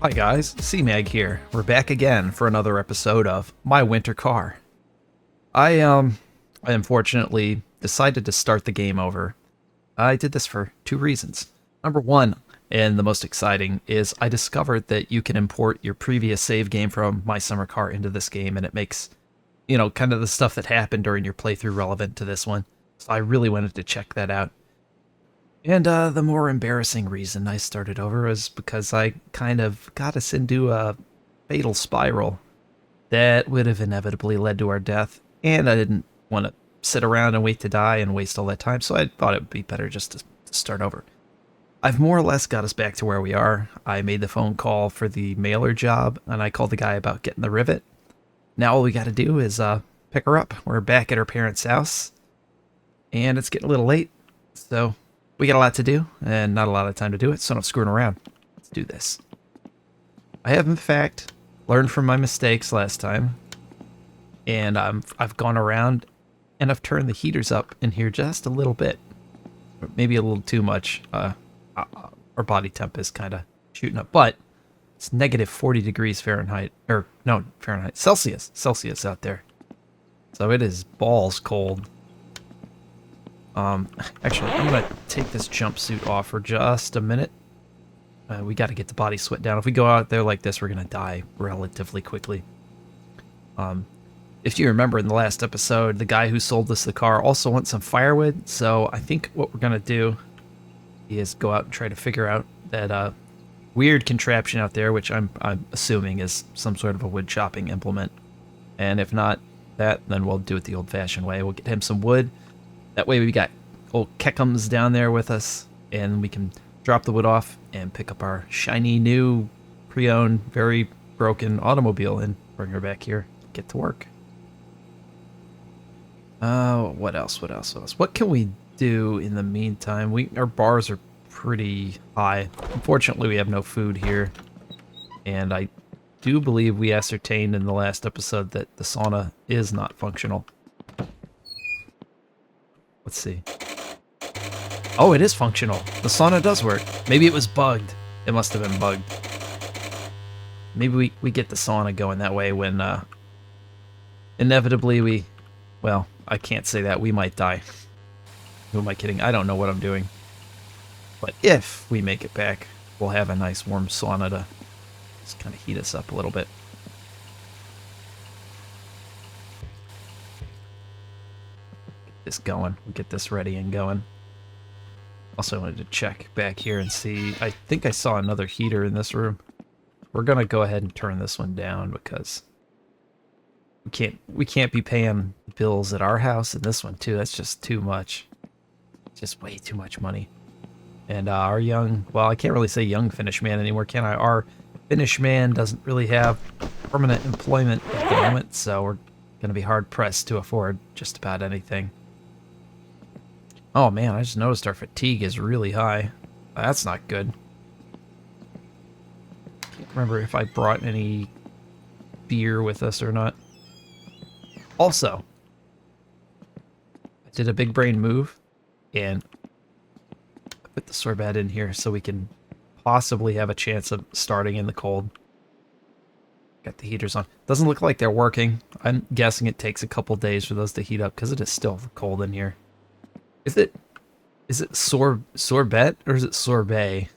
Hi guys, C-Mag here. We're back again for another episode of My Winter Car. I unfortunately decided to start the game over. I did this for two reasons. Number one, and the most exciting, is I discovered that you can import your previous save game from My Summer Car into this game, and it makes, kind of the stuff that happened during your playthrough relevant to this one. So I really wanted to check that out. And the more embarrassing reason I started over was because I kind of got us into a fatal spiral that would have inevitably led to our death, and I didn't want to sit around and wait to die and waste all that time, so I thought it would be better just to start over. I've more or less got us back to where we are. I made the phone call for the mailer job, and I called the guy about getting the rivet. Now all we got to do is pick her up. We're back at her parents' house, and it's getting a little late, so we got a lot to do, and not a lot of time to do it, so I'm not screwing around. Let's do this. I have, in fact, learned from my mistakes last time, and I've gone around, and I've turned the heaters up in here just a little bit. Maybe a little too much. Our body temp is kind of shooting up, but it's negative 40 degrees Fahrenheit, or no, Fahrenheit, Celsius out there. So it is balls cold. Actually, I'm going to take this jumpsuit off for just a minute. We got to get the body sweat down. If we go out there like this, we're going to die relatively quickly. If you remember in the last episode, the guy who sold us the car also wants some firewood. So I think what we're going to do is go out and try to figure out that weird contraption out there, which I'm assuming is some sort of a wood chopping implement. And if not that, then we'll do it the old-fashioned way. We'll get him some wood. That way we got old Keckums down there with us, and we can drop the wood off and pick up our shiny new pre-owned, very broken automobile and bring her back here, get to work. What else? What can we do in the meantime? Our bars are pretty high. Unfortunately, we have no food here, and I do believe we ascertained in the last episode that the sauna is not functional. Let's see. Oh, it is functional. The sauna does work. Maybe it was bugged. It must have been bugged. Maybe we get the sauna going that way when inevitably well, I can't say that. We might die. Who am I kidding? I don't know what I'm doing. But if we make it back, we'll have a nice warm sauna to just kind of heat us up a little bit. This going. We'll get this ready and going. Also, I wanted to check back here and see. I think I saw another heater in this room. We're gonna go ahead and turn this one down because we can't be paying bills at our house and this one too. That's just too much. Just way too much money. And our well, I can't really say young Finnish man anymore, can I? Our Finnish man doesn't really have permanent employment at the moment, so we're gonna be hard pressed to afford just about anything. Oh man, I just noticed our fatigue is really high. That's not good. Can't remember if I brought any beer with us or not. Also, I did a big brain move and put the sorbet in here so we can possibly have a chance of starting in the cold. Got the heaters on. Doesn't look like they're working. I'm guessing it takes a couple days for those to heat up because it is still cold in here. Is it sorbet or is it sorbet?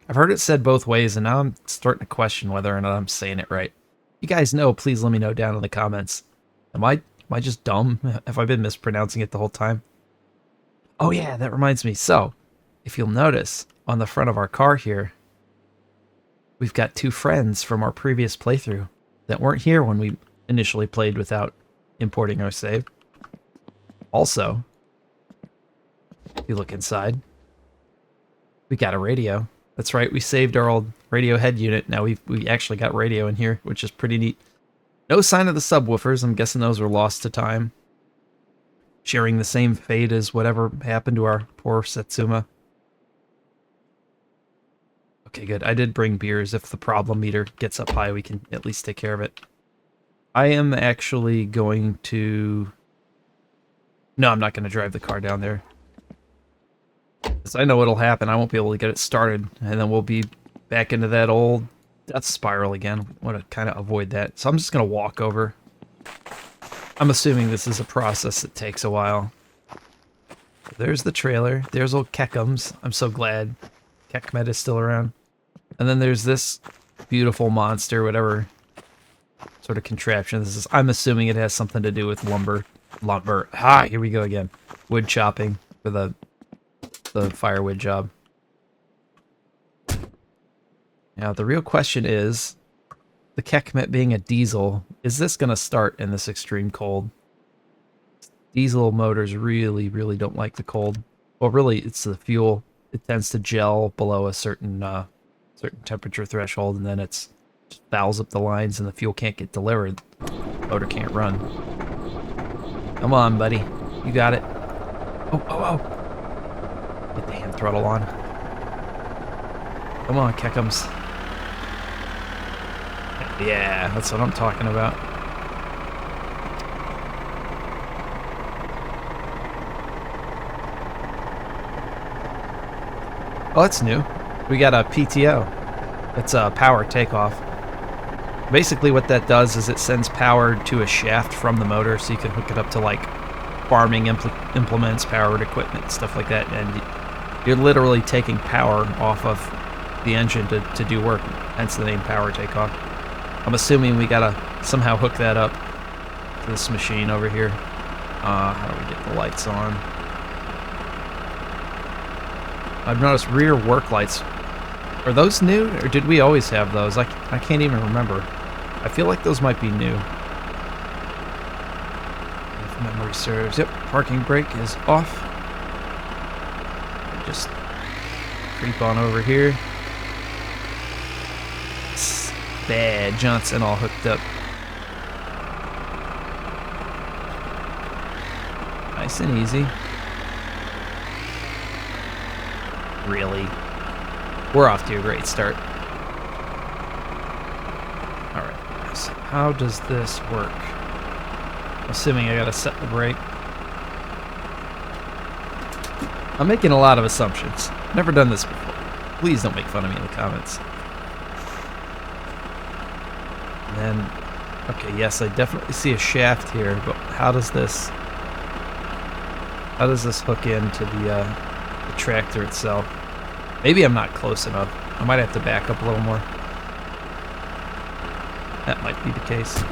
I've heard it said both ways, and now I'm starting to question whether or not I'm saying it right. You guys know, please let me know down in the comments. Am I just dumb? Have I been mispronouncing it the whole time? Oh yeah, that reminds me. So, if you'll notice, on the front of our car here, we've got two friends from our previous playthrough that weren't here when we initially played without importing our save. Also, if you look inside, we got a radio. That's right, we saved our old radio head unit. Now we actually got radio in here, which is pretty neat. No sign of the subwoofers. I'm guessing those were lost to time. Sharing the same fate as whatever happened to our poor Satsuma. Okay, good. I did bring beers. If the problem meter gets up high, we can at least take care of it. I am actually going to... No, I'm not going to drive the car down there. Because I know what'll happen. I won't be able to get it started, and then we'll be back into that old death spiral again. Want to kind of avoid that. So I'm just going to walk over. I'm assuming this is a process that takes a while. There's the trailer. There's old Keckums. I'm so glad Keckmet is still around. And then there's this beautiful monster, whatever sort of contraption this is. I'm assuming it has something to do with lumber. Ah, here we go again. Wood chopping for the firewood job. Now, the real question is, the Keckmet being a diesel, is this going to start in this extreme cold? Diesel motors really, really don't like the cold. Well, really, it's the fuel. It tends to gel below a certain temperature threshold, and then it's just fouls up the lines, and the fuel can't get delivered. The motor can't run. Come on, buddy. You got it. Oh, oh, oh. Get the hand throttle on. Come on, Keckums. Yeah, that's what I'm talking about. Oh, that's new. We got a PTO. It's a power takeoff. Basically what that does is it sends power to a shaft from the motor, so you can hook it up to like farming implements, powered equipment, stuff like that, and you're literally taking power off of the engine to do work, hence the name power takeoff. I'm assuming we gotta somehow hook that up to this machine over here. How do we get the lights on? I've noticed rear work lights. Are those new, or did we always have those? I can't even remember. I feel like those might be new. If memory serves. Yep, parking brake is off. Just creep on over here. Bad Johnson all hooked up. Nice and easy. Really? We're off to a great start. Alright, so how does this work? I'm assuming I gotta set the brake. I'm making a lot of assumptions. Never done this before. Please don't make fun of me in the comments. And then, okay, yes, I definitely see a shaft here, but how does this hook into the tractor itself? Maybe I'm not close enough. I might have to back up a little more. That might be the case.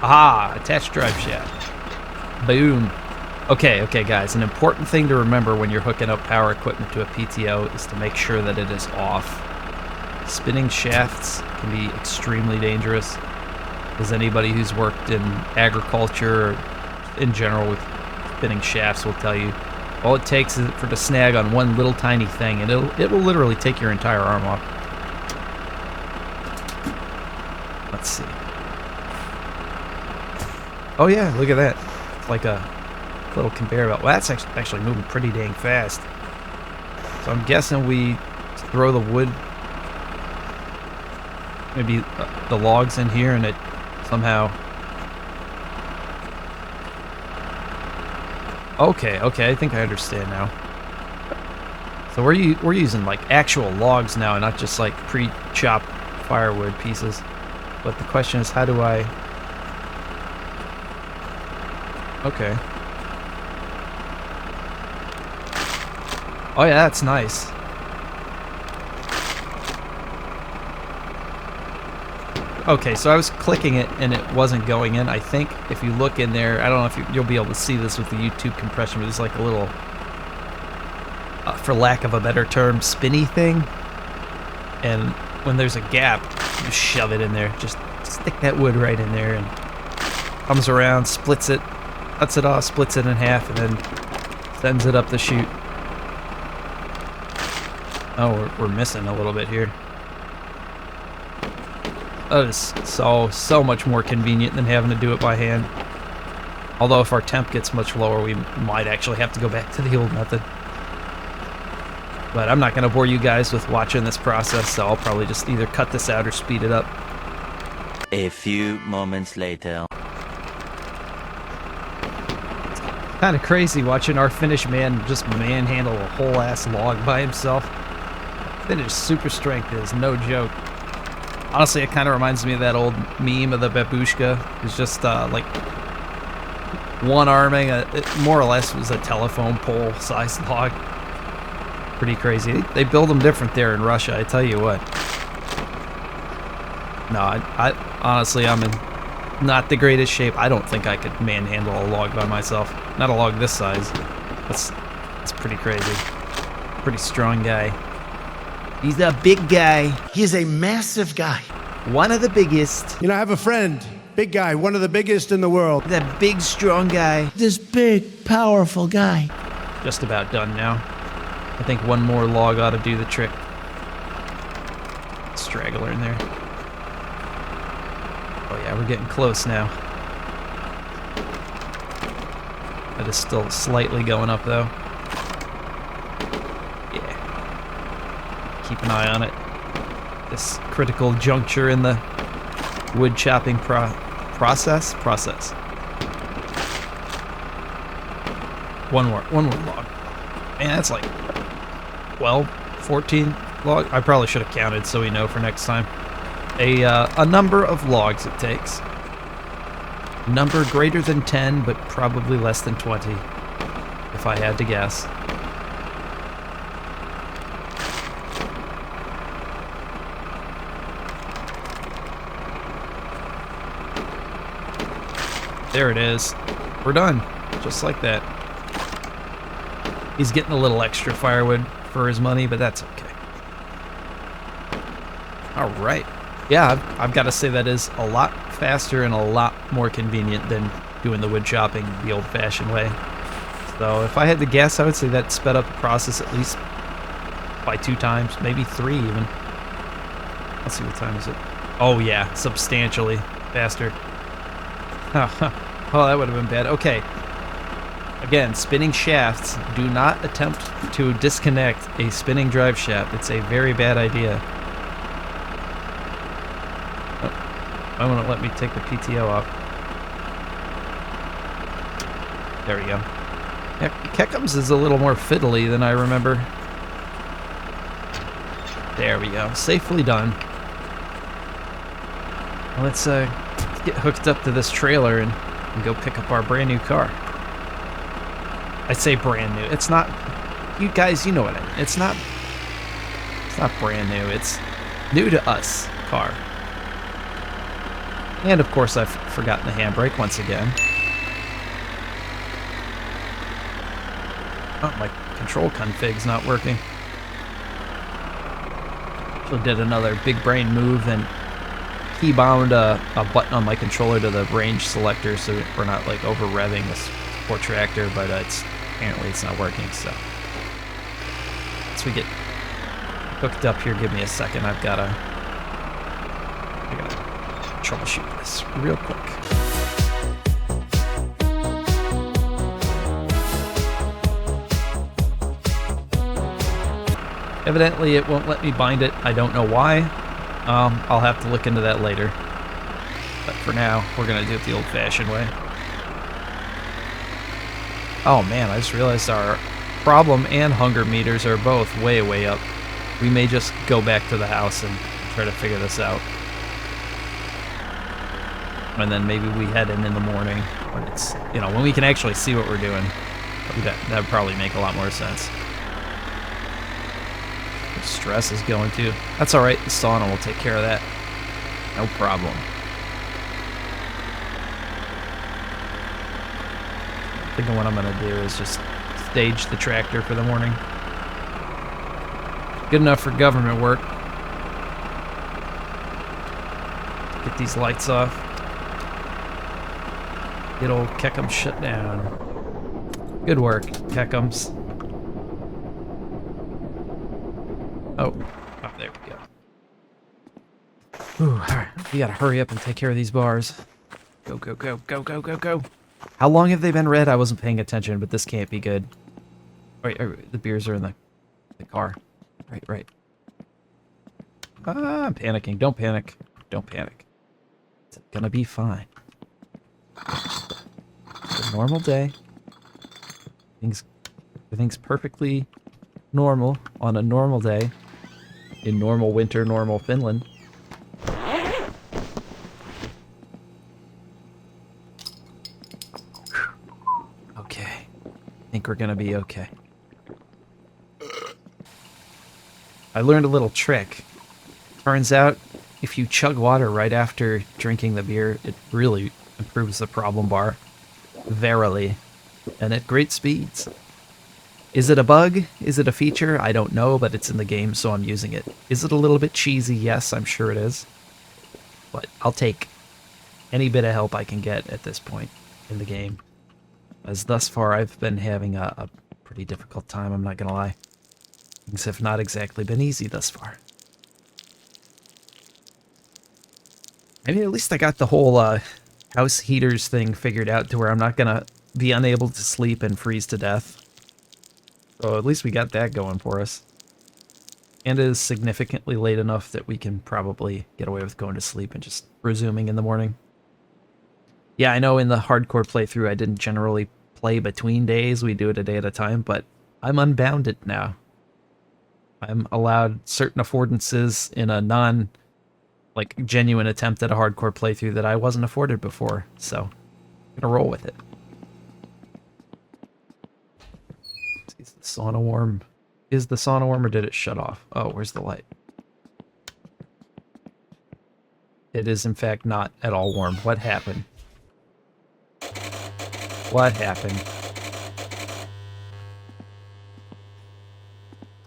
Aha! Attached drive shaft. Boom. Okay, guys. An important thing to remember when you're hooking up power equipment to a PTO is to make sure that it is off. Spinning shafts can be extremely dangerous, as anybody who's worked in agriculture or in general with spinning shafts will tell you. All it takes is for to snag on one little tiny thing, and it will literally take your entire arm off. Let's see. Oh yeah, look at that. It's like a little conveyor belt. Well, that's actually moving pretty dang fast. So I'm guessing we throw the wood, maybe the logs in here, and it somehow... Okay, I think I understand now. So we're using like actual logs now, and not just like pre-chopped firewood pieces. But the question is, how do I... Okay. Oh yeah, that's nice. Okay, so I was clicking it and it wasn't going in. I think if you look in there, I don't know if you'll be able to see this with the YouTube compression, but there's like a little, for lack of a better term, spinny thing. And when there's a gap, you shove it in there. Just stick that wood right in there, and comes around, splits it, cuts it off, splits it in half, and then sends it up the chute. Oh, we're missing a little bit here. That is so much more convenient than having to do it by hand. Although if our temp gets much lower, we might actually have to go back to the old method. But I'm not going to bore you guys with watching this process, so I'll probably just either cut this out or speed it up. A few moments later. It's kind of crazy watching our Finnish man just manhandle a whole ass log by himself. Finnish super strength is no joke. Honestly, it kind of reminds me of that old meme of the babushka. It's just like one arming, it more or less was a telephone pole sized log. Pretty crazy. They build them different there in Russia, I tell you what. No, I honestly, I'm in not the greatest shape. I don't think I could manhandle a log by myself. Not a log this size. That's pretty crazy. Pretty strong guy. He's a big guy. He's a massive guy. One of the biggest. You know, I have a friend, big guy, one of the biggest in the world. That big, strong guy. This big, powerful guy. Just about done now. I think one more log ought to do the trick. Straggler in there. Oh yeah, we're getting close now. That is still slightly going up though. Yeah. Keep an eye on it. This critical juncture in the wood chopping process. One more log. Man, that's like 12, 14 log. I probably should have counted so we know for next time. A number of logs it takes. Number greater than 10, but probably less than 20, if I had to guess. There it is. We're done. Just like that. He's getting a little extra firewood for his money, but that's okay. All right. Yeah, I've got to say that is a lot faster and a lot more convenient than doing the wood chopping the old-fashioned way. So if I had to guess, I would say that sped up the process at least by 2 times, maybe 3 even. Let's see, what time is it? Oh yeah, substantially faster. Oh, that would have been bad. Okay. Again, spinning shafts. Do not attempt to disconnect a spinning drive shaft. It's a very bad idea. I won't let me take the PTO off. There we go. Yeah, Keckums is a little more fiddly than I remember. There we go. Safely done. Let's get hooked up to this trailer and go pick up our brand new car. I say brand new. It's not. You guys, you know what I mean. It's not brand new. It's new to us car. And of course, I've forgotten the handbrake once again. Oh, my control config's not working. So did another big brain move and key-bound a button on my controller to the range selector so we're not like over revving this poor tractor, but apparently it's not working. So once we get hooked up here, give me a second. I gotta troubleshoot this real quick. Evidently it won't let me bind it. I don't know why. I'll have to look into that later. But for now, we're gonna do it the old-fashioned way. Oh man, I just realized our problem and hunger meters are both way, way up. We may just go back to the house and try to figure this out. And then maybe we head in the morning when it's, you know, when we can actually see what we're doing. That would probably make a lot more sense. The stress is going too. That's alright, the sauna will take care of that. No problem. I think what I'm going to do is just stage the tractor for the morning. Good enough for government work. Get these lights off. Get old Keckums shut down. Good work, Keckums. Oh, there we go. Ooh, alright, we gotta hurry up and take care of these bars. Go, go, go, go, go, go, go. How long have they been red? I wasn't paying attention, but this can't be good. Wait, the beers are in the car. Right. Ah, I'm panicking. Don't panic. Don't panic. It's gonna be fine. It's a normal day. Everything's perfectly normal on a normal day. in normal winter, normal Finland. Okay. I think we're gonna be okay. I learned a little trick. Turns out, if you chug water right after drinking the beer, it really improves the problem bar. Verily. And at great speeds. Is it a bug? Is it a feature? I don't know, but it's in the game, so I'm using it. Is it a little bit cheesy? Yes, I'm sure it is. But I'll take any bit of help I can get at this point in the game. As thus far, I've been having a pretty difficult time, I'm not gonna lie. Things have not exactly been easy thus far. I mean, at least I got the whole house heaters thing figured out to where I'm not gonna be unable to sleep and freeze to death. So at least we got that going for us. And it is significantly late enough that we can probably get away with going to sleep and just resuming in the morning. Yeah, I know in the hardcore playthrough I didn't generally play between days, we do it a day at a time, but I'm unbounded now. I'm allowed certain affordances in a genuine attempt at a hardcore playthrough that I wasn't afforded before, so I'm gonna roll with it. Is the sauna warm? Is the sauna warm or did it shut off? Oh, where's the light? It is in fact not at all warm. What happened? What happened?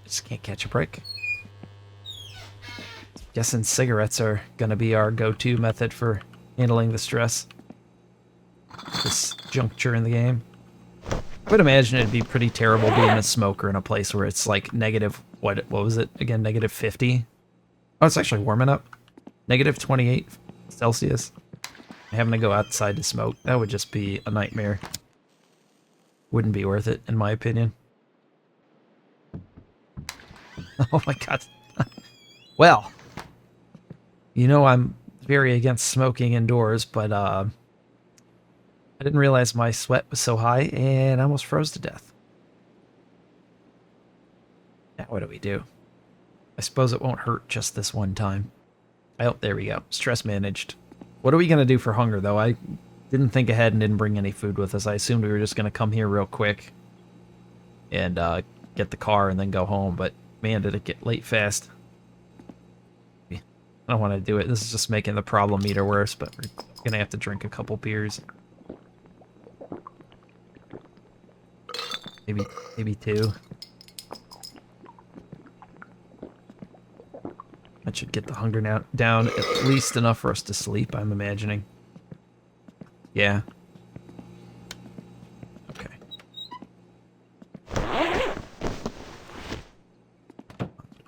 Just can't catch a break. Guessing cigarettes are gonna be our go-to method for handling the stress at this juncture in the game. I would imagine it'd be pretty terrible being a smoker in a place where it's like negative, what was it again, negative 50? Oh, it's actually warming up. Negative 28 Celsius. Having to go outside to smoke, that would just be a nightmare. Wouldn't be worth it, in my opinion. Oh my god. Well, you know I'm very against smoking indoors, but I didn't realize my sweat was so high and I almost froze to death. Now what do we do? I suppose it won't hurt just this one time. Oh, there we go. Stress managed. What are we going to do for hunger, though? I didn't think ahead and didn't bring any food with us. I assumed we were just going to come here real quick and get the car and then go home, but man, did it get late fast. I don't want to do it. This is just making the problem meter worse, but we're going to have to drink a couple beers. Maybe two. That should get the hunger now down at least enough for us to sleep, I'm imagining. Yeah. Okay.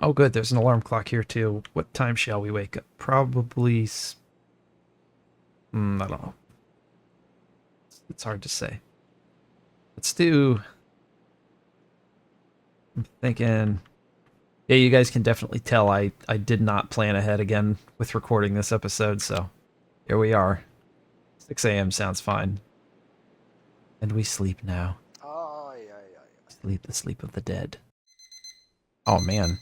Oh good, there's an alarm clock here too. What time shall we wake up? Probably... I don't know. It's hard to say. Let's do... I'm thinking... Yeah, you guys can definitely tell I did not plan ahead again with recording this episode, so here we are. 6 a.m. sounds fine. And we sleep now. Sleep the sleep of the dead. Oh, man.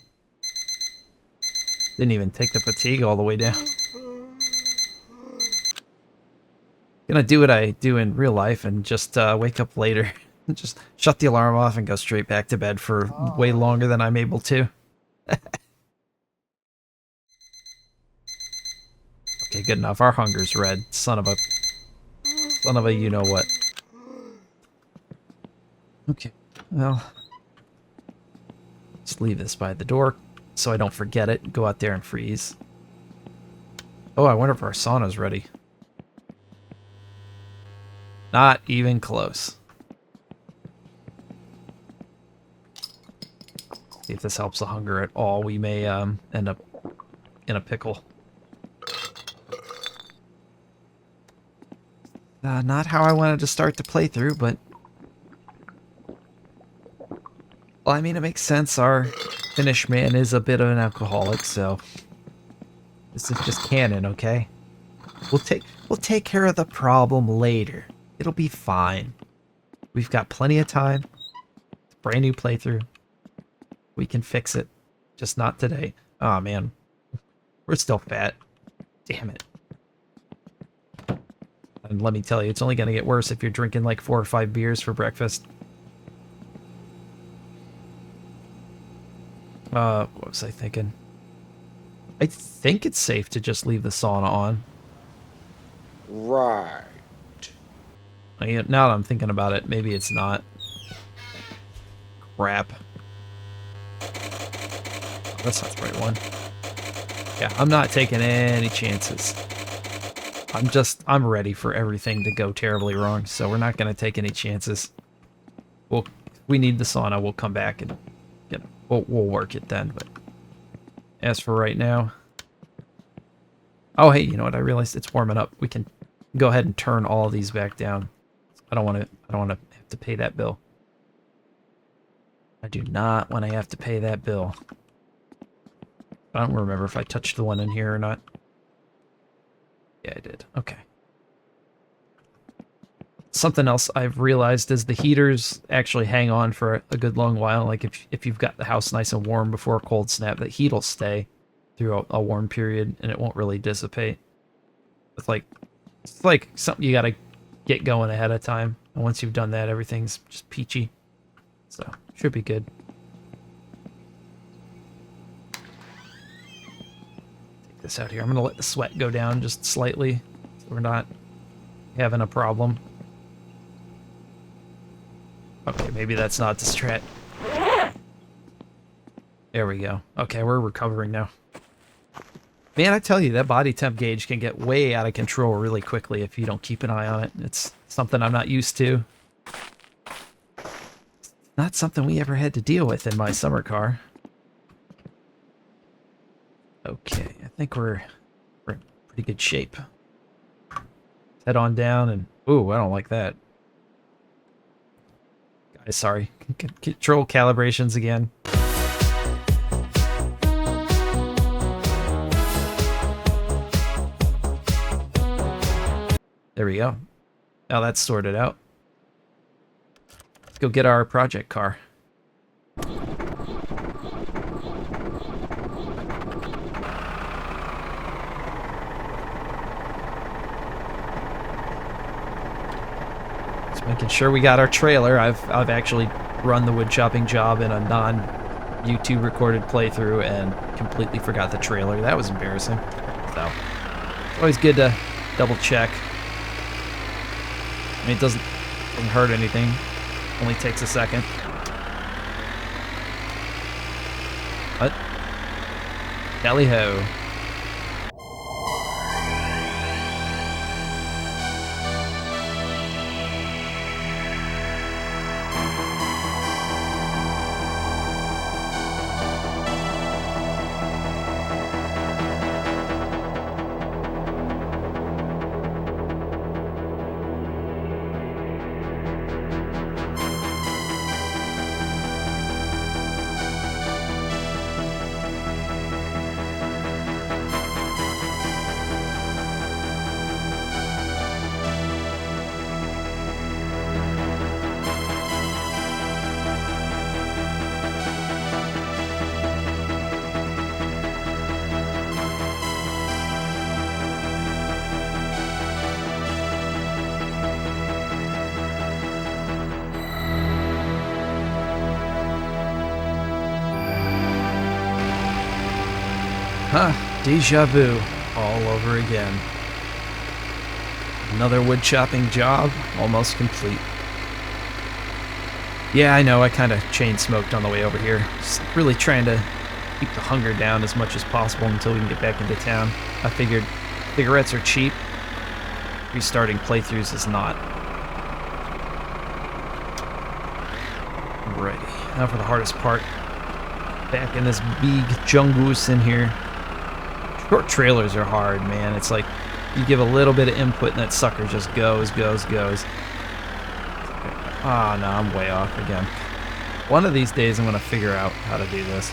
Didn't even take the fatigue all the way down. Gonna do what I do in real life and just wake up later. Just shut the alarm off and go straight back to bed for way longer than I'm able to. Okay, good enough. Our hunger's red. Son of a you know what. Okay, well, let's leave this by the door so I don't forget it. Go out there and freeze. Oh, I wonder if our sauna's ready. Not even close. See if this helps the hunger at all. We may end up in a pickle. Not how I wanted to start the playthrough, but... Well, I mean, it makes sense. Our Finnish man is a bit of an alcoholic, so... This is just canon, okay? We'll take care of the problem later. It'll be fine. We've got plenty of time. It's a brand new playthrough. We can fix it. Just not today. Oh man, we're still fat. Damn it. And let me tell you, it's only gonna get worse if you're drinking like 4 or 5 beers for breakfast. What was I thinking? I think it's safe to just leave the sauna on. Right. Now that I'm thinking about it, maybe it's not. Crap. That's not the right one. Yeah, I'm not taking any chances. I'm ready for everything to go terribly wrong, so we're not going to take any chances. We need the sauna, we'll come back and, we'll work it then, but as for right now... Oh, hey, you know what? I realized it's warming up. We can go ahead and turn all of these back down. I don't want to have to pay that bill. I do not want to have to pay that bill. I don't remember if I touched the one in here or not. Yeah, I did. Okay. Something else I've realized is the heaters actually hang on for a good long while. Like if you've got the house nice and warm before a cold snap, the heat will stay through a warm period and it won't really dissipate. It's like something you gotta get going ahead of time. And once you've done that, everything's just peachy. So, should be good. Take this out here. I'm gonna let the sweat go down just slightly so we're not having a problem. Okay, maybe that's not the strat. There we go. Okay, we're recovering now. Man, I tell you, that body temp gauge can get way out of control really quickly if you don't keep an eye on it. It's something I'm not used to. Not something we ever had to deal with in my summer car. Okay, I think we're in pretty good shape. Head on down and... Ooh, I don't like that. Guys, sorry. Control calibrations again. There we go. Now that's sorted out. Let's go get our project car. Just making sure we got our trailer. I've actually run the wood chopping job in a non-YouTube recorded playthrough and completely forgot the trailer. That was embarrassing. So it's always good to double check. I mean, it doesn't hurt anything. Only takes a second. What? Tally ho. Huh, deja vu all over again. Another wood chopping job, almost complete. Yeah, I know, I kind of chain smoked on the way over here. Just really trying to keep the hunger down as much as possible until we can get back into town. I figured cigarettes are cheap. Restarting playthroughs is not. Alrighty, now for the hardest part. Back in this big jungus in here. Short trailers are hard, man. It's like you give a little bit of input and that sucker just goes. Ah, no, I'm way off again. One of these days I'm going to figure out how to do this.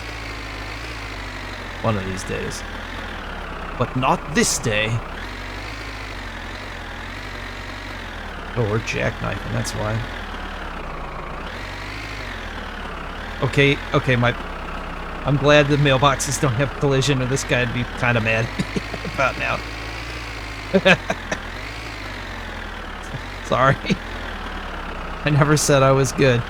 One of these days. But not this day. Oh, we're jackknifing, that's why. Okay, I'm glad the mailboxes don't have collision, or this guy'd be kind of mad about now. Sorry. I never said I was good.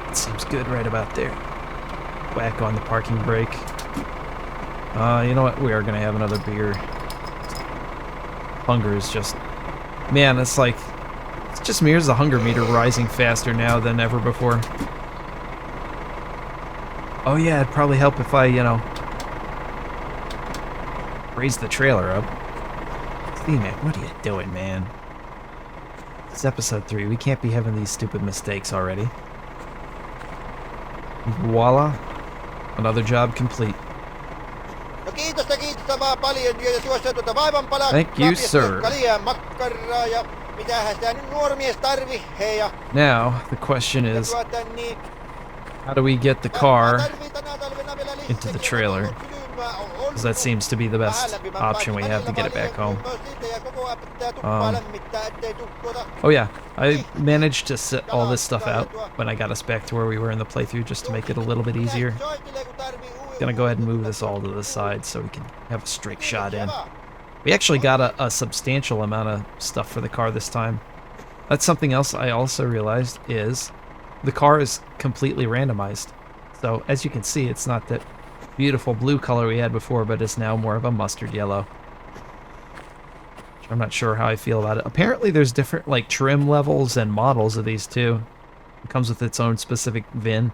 It seems good right about there. Whack on the parking brake. You know what? We are going to have another beer. Hunger is just... Man, it's like... It's just me, or is the hunger meter rising faster now than ever before? Oh yeah, it'd probably help if I, you know... raise the trailer up. C-Mac, what are you doing, man? It's episode 3. We can't be having these stupid mistakes already. Voila. Another job complete. Thank you, sir. Now, the question is, how do we get the car into the trailer? Because that seems to be the best option we have to get it back home. Oh yeah, I managed to set all this stuff out when I got us back to where we were in the playthrough, just to make it a little bit easier. Gonna go ahead and move this all to the side so we can have a straight shot in. We actually got a substantial amount of stuff for the car this time. That's something else I also realized, is the car is completely randomized. So as you can see, it's not that beautiful blue color we had before, but it's now more of a mustard yellow. I'm not sure how I feel about it. Apparently there's different like trim levels and models of these too. It comes with its own specific VIN.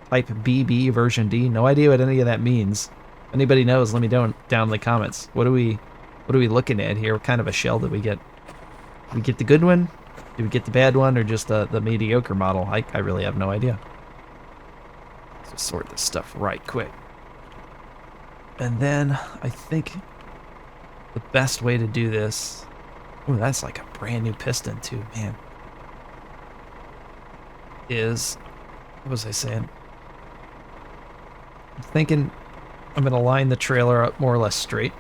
Type BB version D. No idea what any of that means. If anybody knows, let me know down in the comments. What are we looking at here? What kind of a shell did we get? Did we get the good one? Did we get the bad one, or just the mediocre model? I really have no idea. Let's just sort this stuff right quick. And then I think the best way to do this... Oh, that's like a brand new piston too, man. Is... What was I saying? I'm thinking I'm going to line the trailer up more or less straight.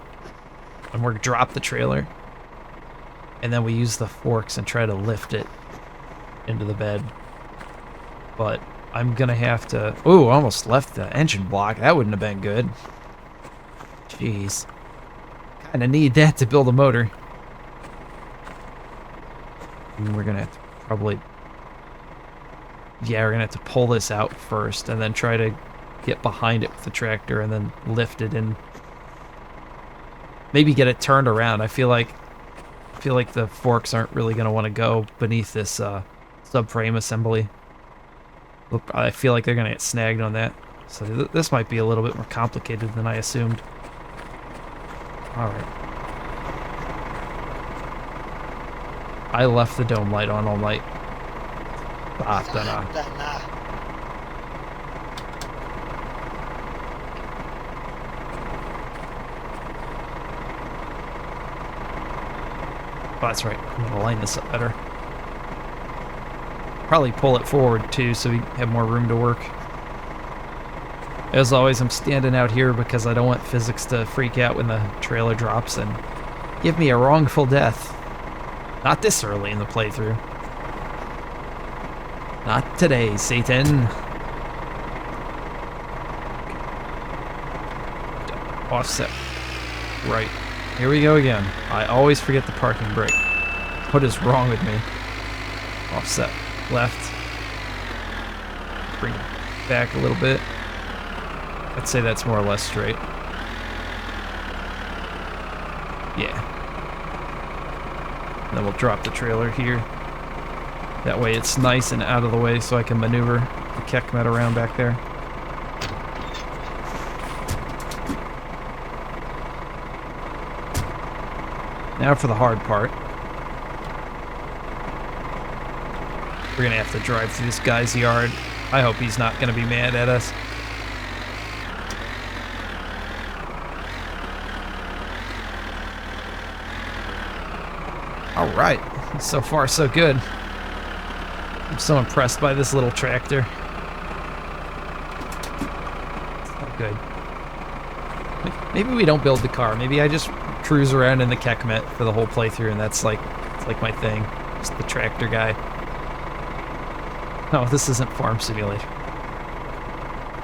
And we're going to drop the trailer. And then we use the forks and try to lift it into the bed. But I'm going to have to... Ooh, almost left the engine block. That wouldn't have been good. Jeez. Kind of need that to build a motor. And we're going to have to probably... Yeah, we're going to have to pull this out first and then try to get behind it with the tractor and then lift it and maybe get it turned around. I feel like the forks aren't really going to want to go beneath this subframe assembly. Look, I feel like they're going to get snagged on that. So this might be a little bit more complicated than I assumed. Alright. I left the dome light on all night. Oh, that's right. I'm going to line this up better. Probably pull it forward, too, so we have more room to work. As always, I'm standing out here because I don't want physics to freak out when the trailer drops and give me a wrongful death. Not this early in the playthrough. Not today, Satan. Offset. Right. Here we go again. I always forget the parking brake. What is wrong with me? Offset. Left. Bring it back a little bit. I'd say that's more or less straight. Yeah. And then we'll drop the trailer here. That way it's nice and out of the way so I can maneuver the Kekmet around back there. Now for the hard part. We're gonna have to drive through this guy's yard. I hope he's not gonna be mad at us. Alright, so far so good. I'm so impressed by this little tractor. It's not good. Maybe we don't build the car. Maybe I just cruise around in the Kekmet for the whole playthrough, and that's like, it's like my thing. Just the tractor guy. No, this isn't Farm Simulator.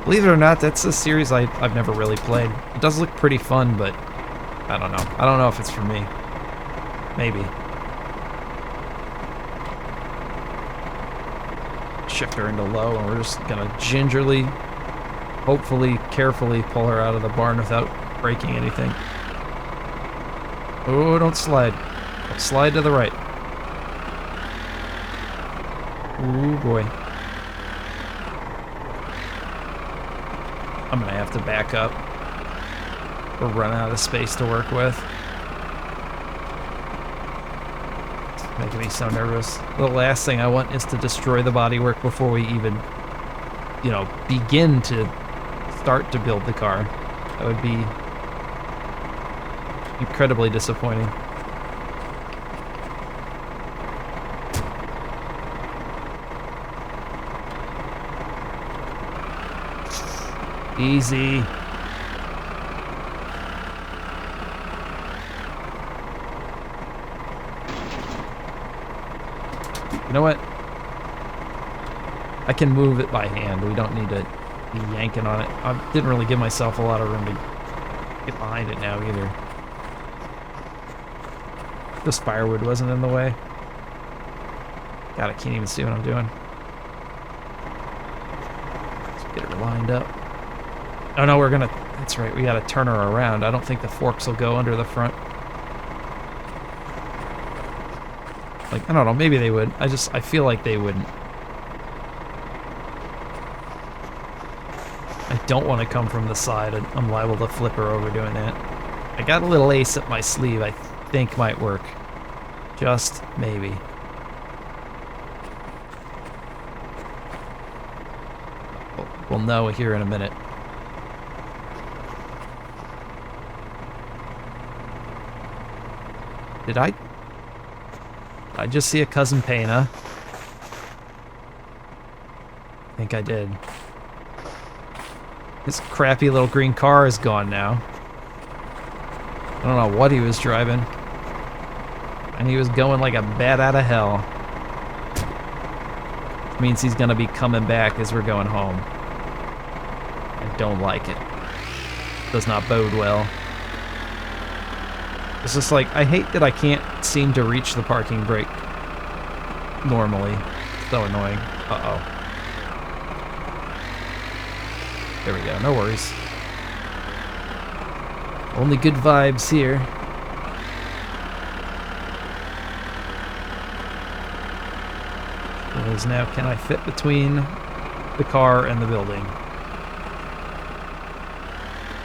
Believe it or not, that's a series I've never really played. It does look pretty fun, but I don't know. I don't know if it's for me. Maybe. Shift her into low, and we're just gonna gingerly, hopefully, carefully pull her out of the barn without breaking anything. Oh, don't slide. Don't slide to the right. Ooh, boy. I'm gonna have to back up. We're running out of space to work with. It's making me so nervous. The last thing I want is to destroy the bodywork before we even, you know, begin to start to build the car. That would be incredibly disappointing. Easy. You know what? I can move it by hand. We don't need to be yanking on it. I didn't really give myself a lot of room to get behind it now either. This firewood wasn't in the way. God, I can't even see what I'm doing. Let's get her lined up. Oh no, we're gonna, that's right, we gotta turn her around. I don't think the forks will go under the front. Like, I don't know, maybe they would. I feel like they wouldn't. I don't want to come from the side. I'm liable to flip her over doing that. I got a little ace up my sleeve I think might work. Just maybe. We'll know here in a minute. Did I just see a Cousin Pana? I think I did. This crappy little green car is gone now. I don't know what he was driving. And he was going like a bat out of hell. Which means he's gonna be coming back as we're going home. I don't like it. Does not bode well. It's just like, I hate that I can't seem to reach the parking brake normally. It's so annoying. Uh-oh. There we go, no worries. Only good vibes here. Is now, can I fit between the car and the building?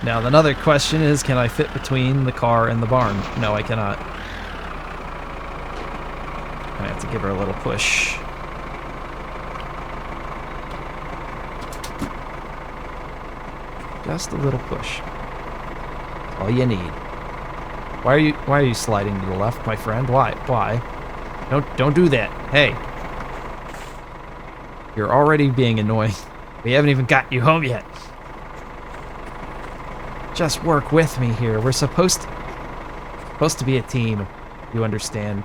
Now, another question is, can I fit between the car and the barn? No, I cannot. I have to give her a little push. Just a little push. All you need. Why are you sliding to the left, my friend? Why? Don't do that. Hey. You're already being annoying. We haven't even got you home yet. Just work with me here. We're supposed to be a team. You understand?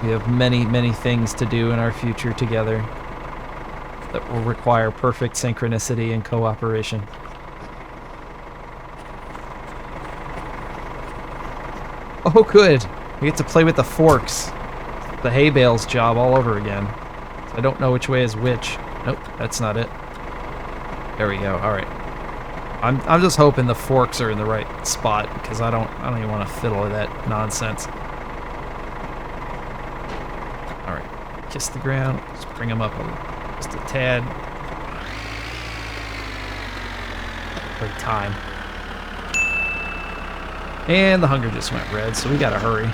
We have many, many things to do in our future together that will require perfect synchronicity and cooperation. Oh, good. We get to play with the forks. The hay bales job all over again. I don't know which way is which. Nope, that's not it. There we go. All right. I'm just hoping the forks are in the right spot because I don't even want to fiddle with that nonsense. All right. Kiss the ground. Just bring them up just a tad. Great time. And the hunger just went red, so we gotta hurry.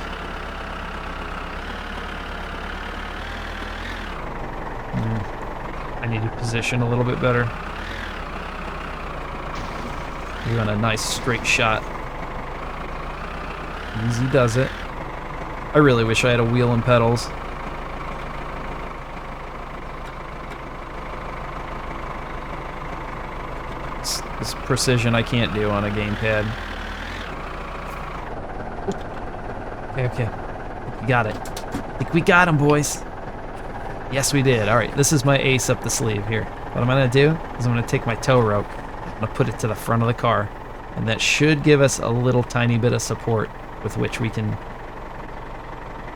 I need to position a little bit better. We want a nice straight shot. Easy does it. I really wish I had a wheel and pedals. This precision I can't do on a gamepad. Okay. We got it. I think we got him, boys. Yes, we did. All right, this is my ace up the sleeve here. What I'm going to do is I'm going to take my tow rope. I'm going to put it to the front of the car. And that should give us a little tiny bit of support with which we can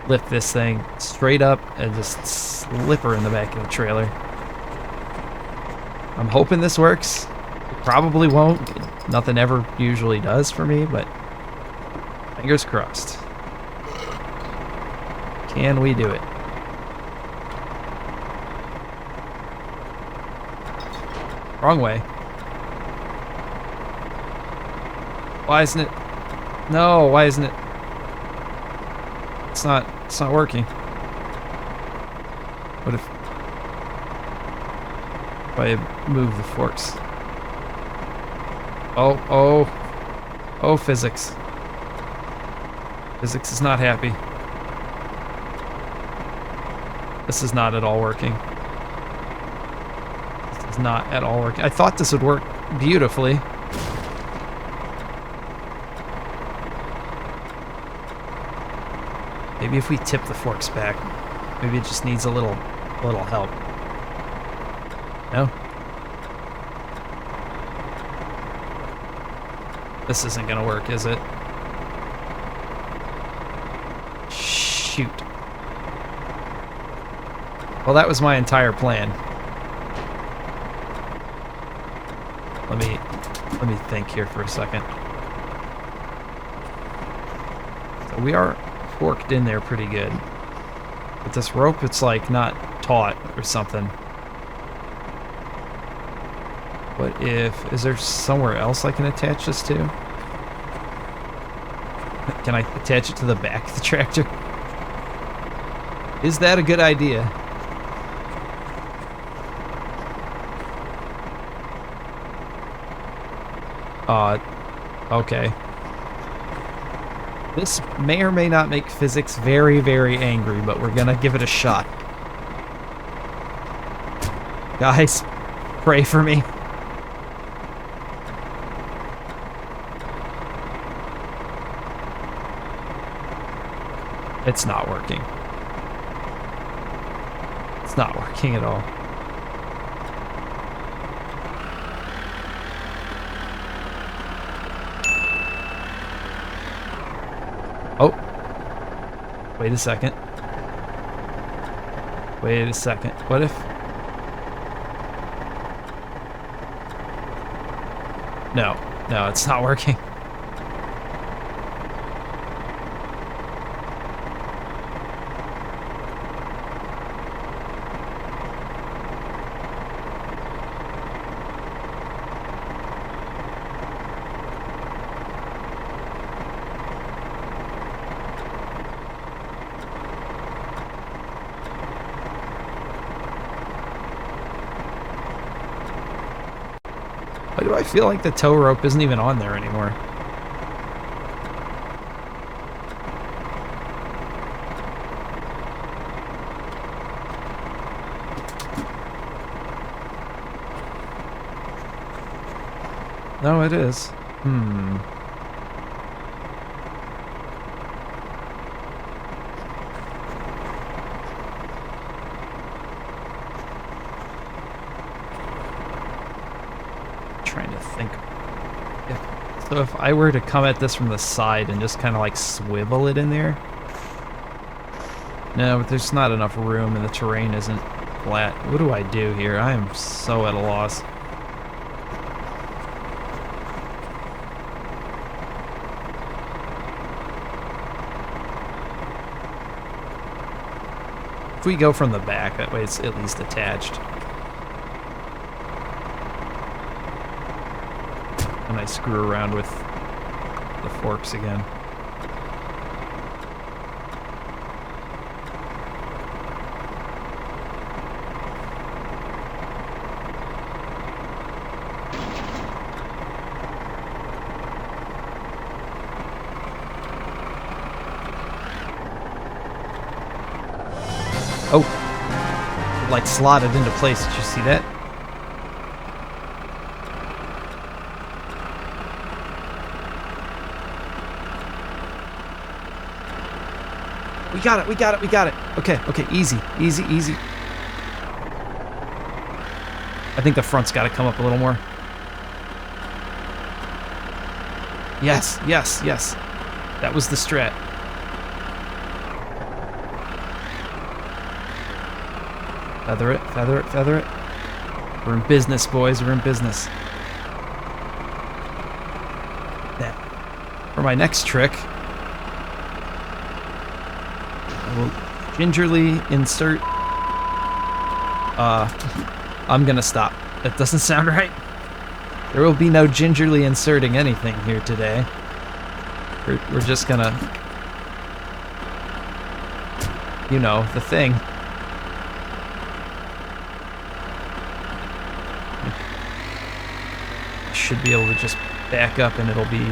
lift this thing straight up and just slip her in the back of the trailer. I'm hoping this works. It probably won't. Nothing ever usually does for me, but fingers crossed. Can we do it? Wrong way. Why isn't it? No, why isn't it? It's not working. What if I move the forks? Oh, physics. Physics is not happy. This is not at all working. This is not at all working. I thought this would work beautifully. Maybe if we tip the forks back, maybe it just needs a little help. No? This isn't gonna work, is it? Shoot. Well, that was my entire plan. Let me think here for a second. So we are forked in there pretty good. But this rope, it's like not taut or something. What if... Is there somewhere else I can attach this to? Can I attach it to the back of the tractor? Is that a good idea? Okay. This may or may not make physics very, very angry, but we're gonna give it a shot. Guys, pray for me. It's not working. It's not working at all. Oh. Wait a second. Wait a second. What if... No, it's not working. Why do I feel like the tow rope isn't even on there anymore? No, it is. Trying to think. If I were to come at this from the side and just kind of like swivel it in there. No, but there's not enough room and the terrain isn't flat. What do I do here? I am so at a loss. If we go from the back, that way it's at least attached. And I screw around with the forks again. Oh, it like slotted into place. Did you see that? We got it, we got it, we got it. Okay, okay, easy, easy, easy. I think the front's got to come up a little more. Yes, yes, yes. That was the strat. Feather it, feather it, feather it. We're in business, boys. We're in business. Now, for my next trick, I will gingerly insert... I'm gonna stop. That doesn't sound right. There will be no gingerly inserting anything here today. We're just gonna... You know, the thing. I should be able to just back up and it'll be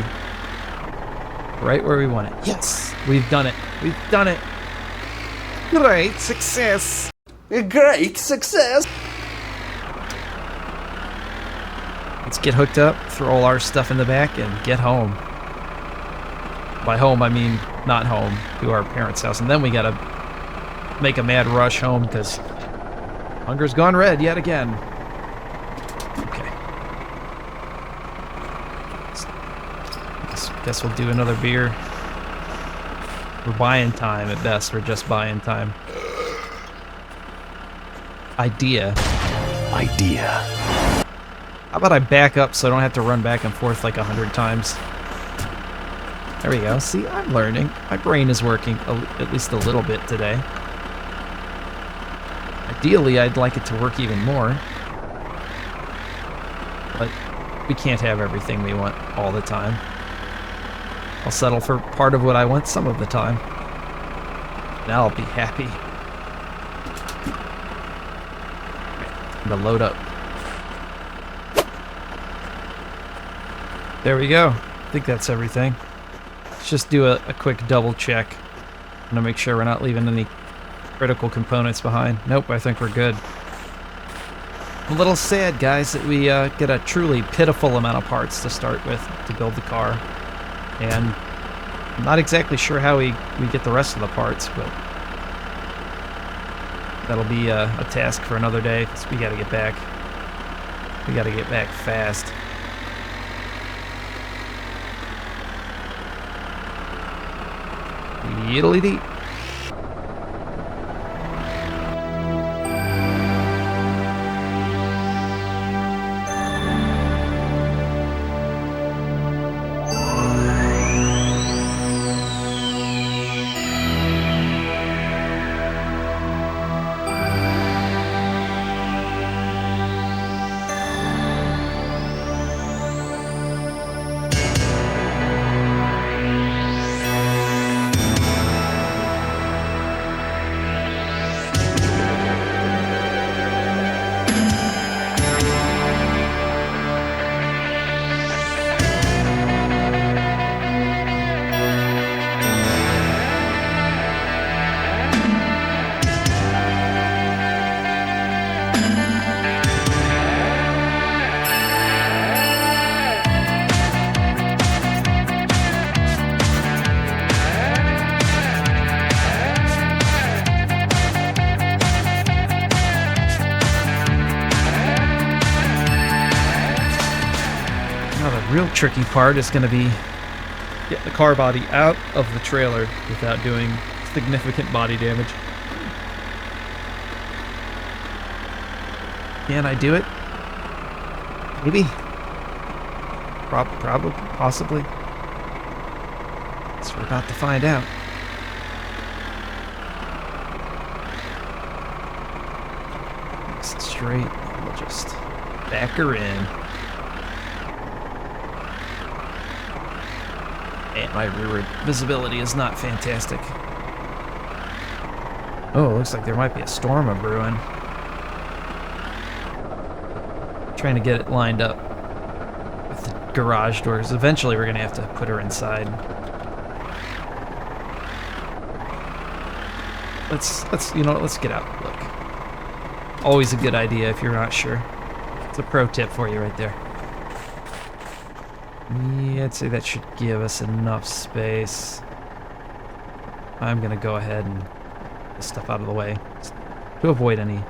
right where we want it. Yes! We've done it. We've done it. Great success. A great success. Let's get hooked up, throw all our stuff in the back, and get home. By home, I mean not home, to our parents' house. And then we gotta make a mad rush home, because hunger's gone red yet again. Okay. Guess we'll do another beer. We're buying time at best. We're just buying time. Idea. How about I back up so I don't have to run back and forth like 100 times? There we go. See, I'm learning. My brain is working at least a little bit today. Ideally, I'd like it to work even more. But we can't have everything we want all the time. I'll settle for part of what I want some of the time. Now I'll be happy. Time to load up. There we go. I think that's everything. Let's just do a quick double check. I'm gonna make sure we're not leaving any critical components behind. Nope, I think we're good. I'm a little sad, guys, that we get a truly pitiful amount of parts to start with to build the car. And I'm not exactly sure how we get the rest of the parts, but that'll be a task for another day, because we gotta get back. We gotta get back fast. Yiddly-dee. Real tricky part is going to be getting the car body out of the trailer without doing significant body damage. Can I do it? Maybe. Probably. Possibly. So we're about to find out. Nice and straight. We'll just back her in. And my rearward visibility is not fantastic. Oh, looks like there might be a storm a-brewing. Trying to get it lined up with the garage doors. Eventually we're gonna have to put her inside. Let's get out. Look. Always a good idea if you're not sure. It's a pro tip for you right there. Yeah, I'd say that should give us enough space. I'm gonna go ahead and get this stuff out of the way to avoid any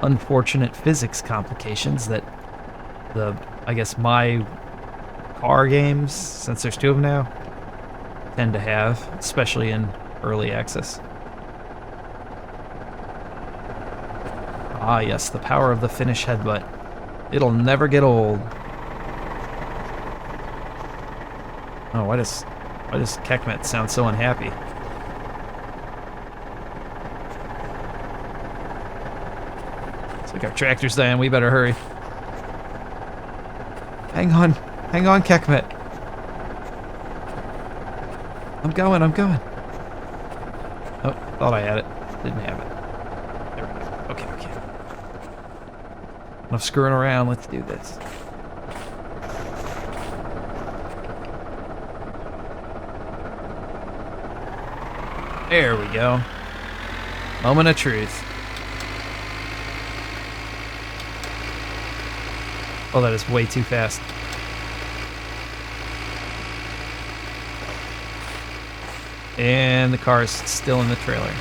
unfortunate physics complications that I guess my car games, since there's 2 of them now, tend to have, especially in early access. Ah, yes, the power of the Finnish headbutt. It'll never get old. Oh, why does Kekmet sound so unhappy? It's like our tractor's dying. We better hurry. Hang on, Kekmet. I'm going. Oh, thought I had it. Didn't have it. There we go. Okay. Enough screwing around. Let's do this. There we go. Moment of truth. Oh, that is way too fast. And the car is still in the trailer.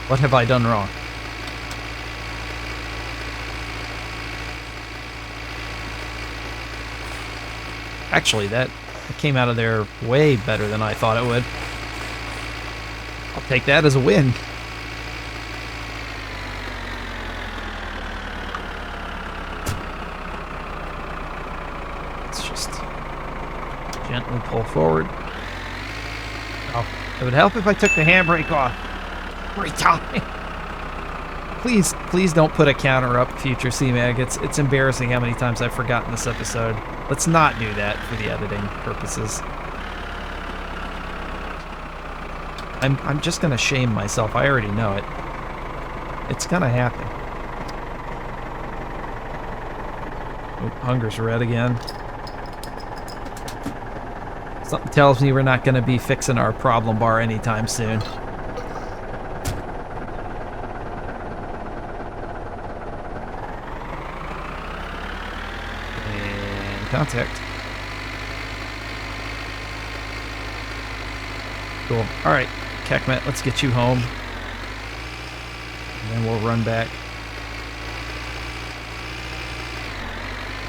What have I done wrong? Actually, that came out of there way better than I thought it would. I'll take that as a win. Let's just gently pull forward. Oh, it would help if I took the handbrake off. Great time. Please don't put a counter up, future CMAG. It's embarrassing how many times I've forgotten this episode. Let's not do that for the editing purposes. I'm just gonna shame myself. I already know it. It's gonna happen. Oh, hunger's red again. Something tells me we're not gonna be fixing our problem bar anytime soon. And contact. Cool. Alright, Kekmet, let's get you home. And then we'll run back.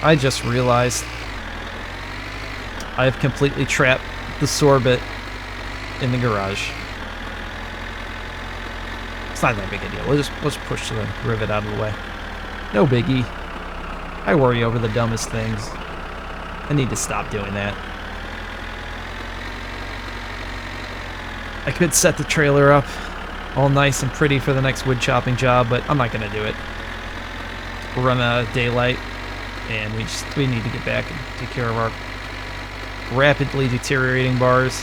I just realized I've completely trapped the sorbet in the garage. It's not that big a deal. Let's push the rivet out of the way. No biggie. I worry over the dumbest things. I need to stop doing that. I could set the trailer up all nice and pretty for the next wood chopping job, but I'm not gonna do it. We're running out of daylight, and we need to get back and take care of our rapidly deteriorating bars.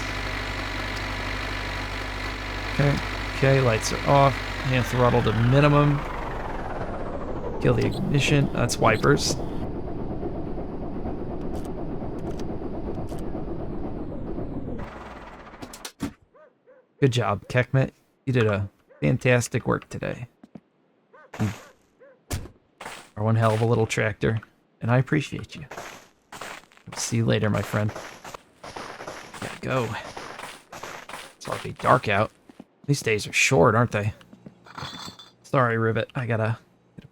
Okay, lights are off. Hand throttle to minimum. Kill the ignition. That's wipers. Good job, Kekmet. You did a fantastic work today. You are one hell of a little tractor, and I appreciate you. See you later, my friend. Gotta go. It's already dark out. These days are short, aren't they? Sorry, Rivett. I gotta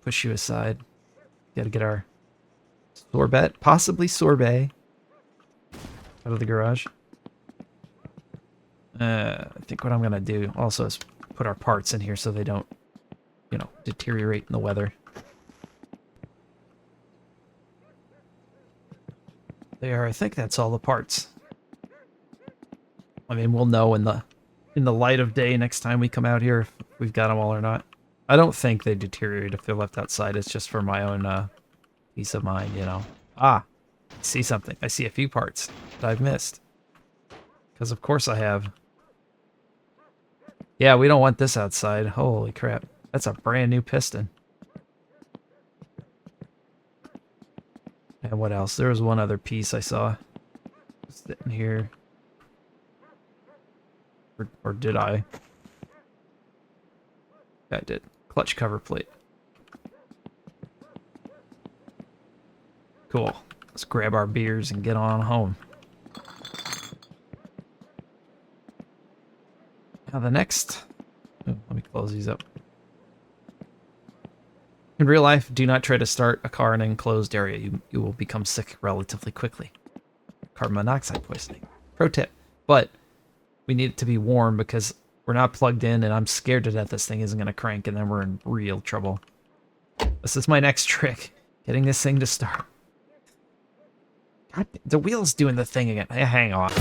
push you aside. Gotta get our sorbet, possibly sorbet, out of the garage. I think what I'm gonna do also is put our parts in here so they don't, deteriorate in the weather. There, I think that's all the parts. I mean, we'll know in the light of day next time we come out here if we've got them all or not. I don't think they deteriorate if they're left outside. It's just for my own peace of mind, Ah, I see something. I see a few parts that I've missed. Because of course I have. Yeah, we don't want this outside. Holy crap. That's a brand new piston. And what else? There was one other piece I saw sitting here. Or did I? Yeah, I did. Clutch cover plate. Cool. Let's grab our beers and get on home. Now the next... Oh, let me close these up. In real life, do not try to start a car in an enclosed area. You will become sick relatively quickly. Carbon monoxide poisoning. Pro tip. But we need it to be warm because we're not plugged in and I'm scared to death this thing isn't going to crank and then we're in real trouble. This is my next trick. Getting this thing to start. God, the wheel's doing the thing again. Hang on.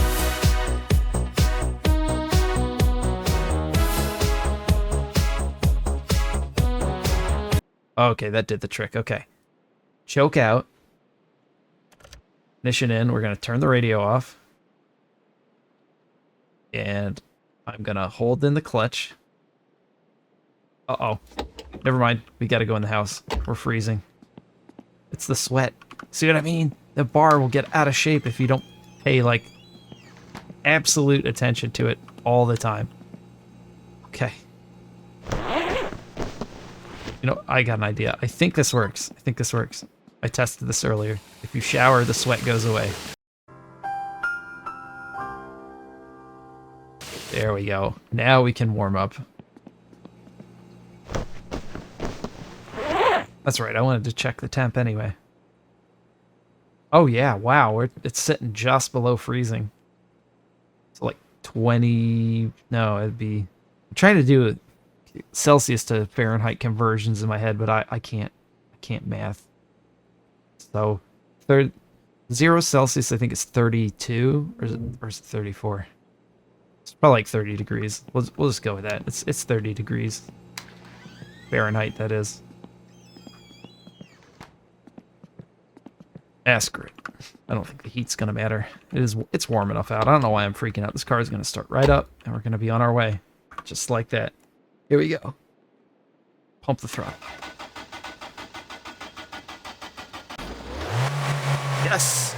Okay, that did the trick. Okay. Choke out. Ignition in. We're going to turn the radio off. And I'm going to hold in the clutch. Uh-oh. Never mind. We got to go in the house. We're freezing. It's the sweat. See what I mean? The bar will get out of shape if you don't pay, like, absolute attention to it all the time. Okay. You know, I got an idea. I think this works. I tested this earlier. If you shower, the sweat goes away. There we go. Now we can warm up. That's right, I wanted to check the temp anyway. Oh yeah, wow, it's sitting just below freezing. So like 20... No, it'd be... I'm trying to do Celsius to Fahrenheit conversions in my head, but I can't math. So 0 Celsius I think is 32, or is it 34? It's probably like 30 degrees. We'll just go with that. It's 30 degrees Fahrenheit, that is. Screw it. I don't think the heat's gonna matter. It's warm enough out. I don't know why I'm freaking out. This car is gonna start right up, and we're gonna be on our way, just like that. Here we go. Pump the throttle. Yes!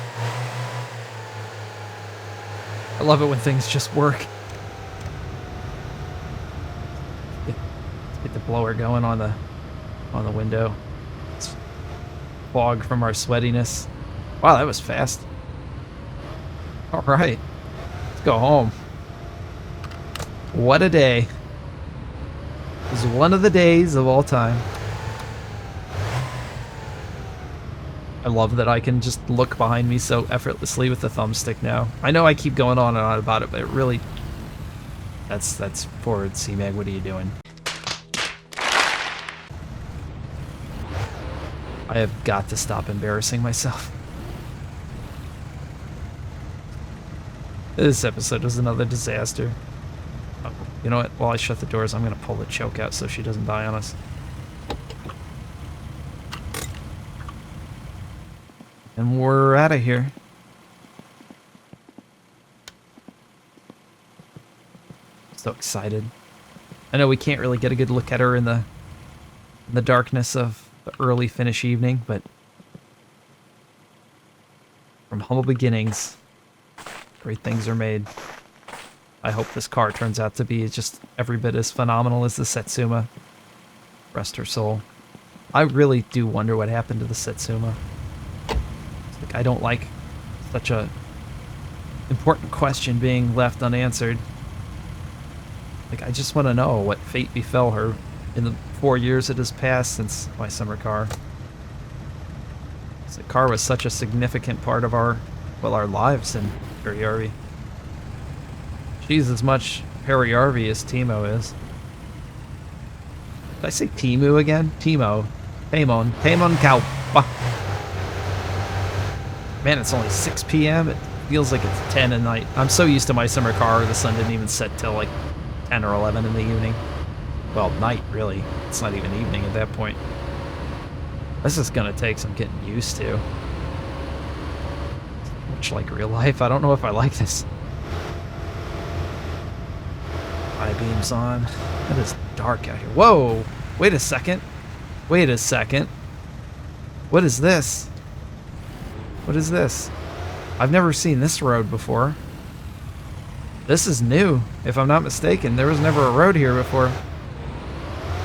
I love it when things just work. Let's get the blower going on the window. It's fog from our sweatiness. Wow, that was fast. All right, let's go home. What a day. It was one of the days of all time. I love that I can just look behind me so effortlessly with the thumbstick now. I know I keep going on and on about it, but it really... That's forward, C-Mag. What are you doing? I have got to stop embarrassing myself. This episode was another disaster. Oh, you know what? While I shut the doors, I'm going to pull the choke out so she doesn't die on us. And we're out of here. So excited. I know we can't really get a good look at her in the darkness of the early Finnish evening, but from humble beginnings, great things are made. I hope this car turns out to be just every bit as phenomenal as the Satsuma. Rest her soul. I really do wonder what happened to the Satsuma. Like, I don't like such a important question being left unanswered. Like, I just want to know what fate befell her in the 4 years that has passed since my summer car. The car was such a significant part of our lives in Harry. She's as much Harry as Timo is. Did I say Timu again? Timo. Tamon Kaupa. Man, it's only 6 p.m. It feels like it's 10 at night. I'm so used to my summer car, the sun didn't even set till like 10 or 11 in the evening. Well, night, really. It's not even evening at that point. This is gonna take some getting used to. Much like real life, I don't know if I like this. High beams on. It is dark out here. Whoa! Wait a second. What is this? What is this? I've never seen this road before. This is new, if I'm not mistaken. There was never a road here before.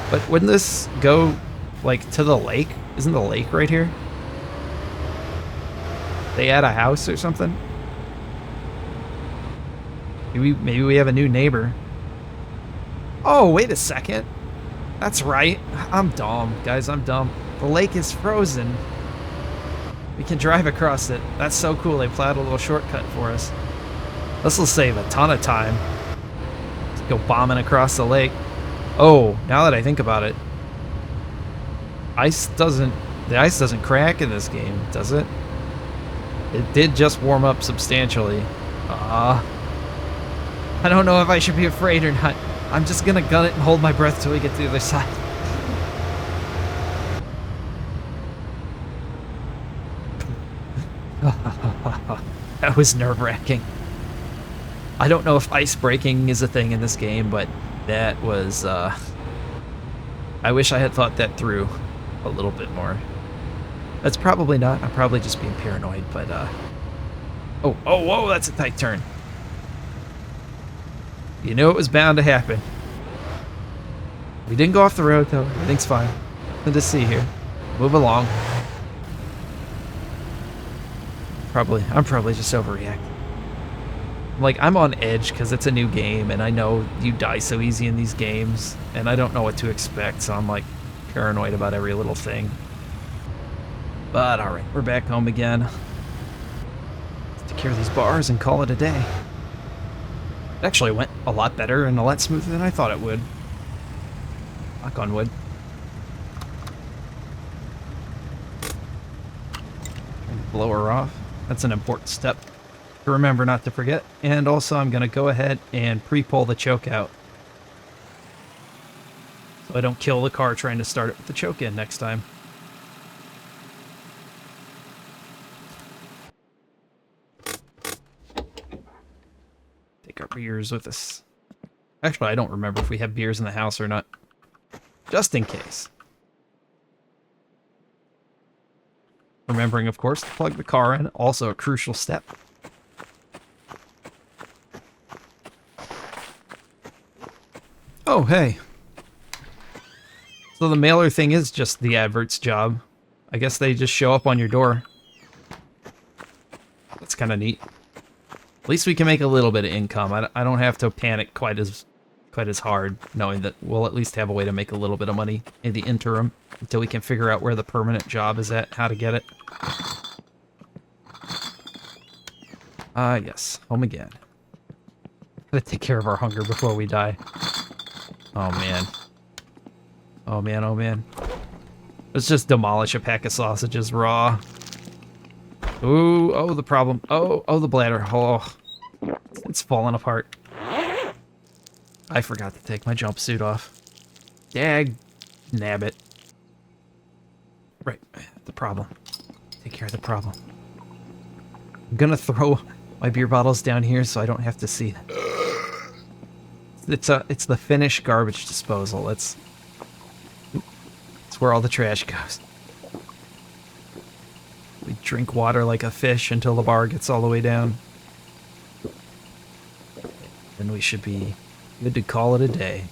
But wouldn't this go, like, to the lake? Isn't the lake right here? They had a house or something? Maybe we have a new neighbor. Oh, wait a second. That's right. I'm dumb, guys. I'm dumb. The lake is frozen. We can drive across it. That's so cool. They plowed a little shortcut for us. This will save a ton of time. Let's go bombing across the lake. Oh, now that I think about it, the ice doesn't crack in this game, does it? It did just warm up substantially. I don't know if I should be afraid or not. I'm just gonna gun it and hold my breath till we get to the other side. That was nerve-wracking. I don't know if ice breaking is a thing in this game, but that was, I wish I had thought that through a little bit more. That's probably not. I'm probably just being paranoid, but, oh, whoa, that's a tight turn. You knew it was bound to happen. We didn't go off the road, though. Everything's fine. Nothing to see here. Move along. I'm probably just overreacting. Like, I'm on edge because it's a new game, and I know you die so easy in these games, and I don't know what to expect, so I'm, like, paranoid about every little thing. But, alright, we're back home again. Let's take care of these bars and call it a day. It actually went a lot better and a lot smoother than I thought it would. Knock on wood. Blow her off. That's an important step to remember not to forget. And also I'm going to go ahead and pre-pull the choke out, so I don't kill the car trying to start it with the choke in next time. Take our beers with us. Actually, I don't remember if we have beers in the house or not. Just in case. Remembering, of course, to plug the car in. Also a crucial step. Oh, hey. So the mailer thing is just the advert's job. I guess they just show up on your door. That's kind of neat. At least we can make a little bit of income. I don't have to panic quite as hard, knowing that we'll at least have a way to make a little bit of money in the interim until we can figure out where the permanent job is at, how to get it. Yes, home again. Gotta take care of our hunger before we die. Oh man. Oh man, oh man. Let's just demolish a pack of sausages raw. Ooh, oh, the problem. Oh, the bladder. Oh, it's falling apart. I forgot to take my jumpsuit off. Dag nabbit. Right, the problem. Take care of the problem. I'm gonna throw my beer bottles down here so I don't have to see them. It's the Finnish garbage disposal. It's where all the trash goes. We drink water like a fish until the bar gets all the way down. Then we should be good to call it a day.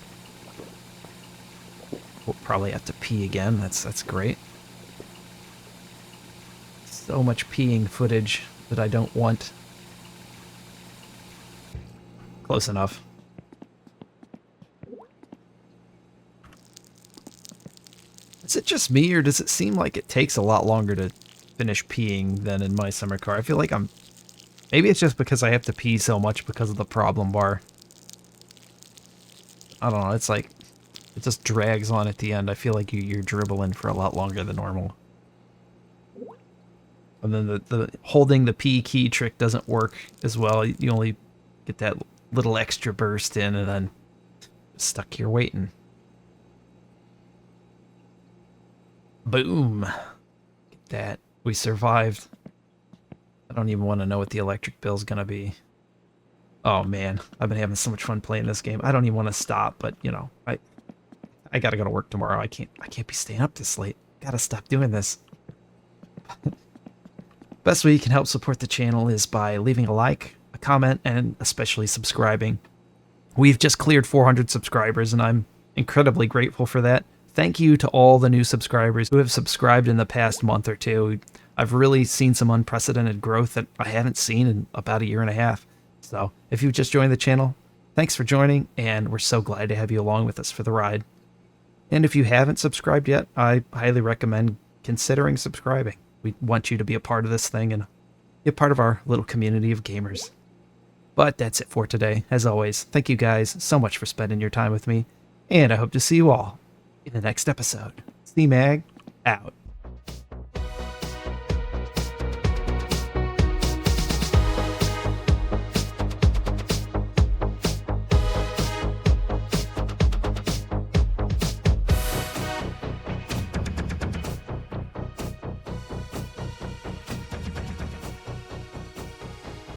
We'll probably have to pee again. That's great. So much peeing footage that I don't want. Close enough. Is it just me, or does it seem like it takes a lot longer to finish peeing than in my summer car? I feel like maybe it's just because I have to pee so much because of the problem bar. I don't know, it's like, it just drags on at the end. I feel like you're dribbling for a lot longer than normal. And then the holding the P key trick doesn't work as well. You only get that little extra burst in and then stuck here waiting. Boom. Get that. We survived. I don't even want to know what the electric bill's gonna be. Oh man, I've been having so much fun playing this game. I don't even want to stop, but you know, I gotta go to work tomorrow. I can't be staying up this late. Gotta stop doing this. Best way you can help support the channel is by leaving a like, a comment, and especially subscribing. We've just cleared 400 subscribers, and I'm incredibly grateful for that. Thank you to all the new subscribers who have subscribed in the past month or two. I've really seen some unprecedented growth that I haven't seen in about a year and a half. So if you've just joined the channel, Thanks for joining, and we're so glad to have you along with us for the ride. And if you haven't subscribed yet, I highly recommend considering subscribing. We want you to be a part of this thing and be a part of our little community of gamers. But that's it for today. As always, thank you guys so much for spending your time with me, and I hope to see you all in the next episode. C-Mag, out.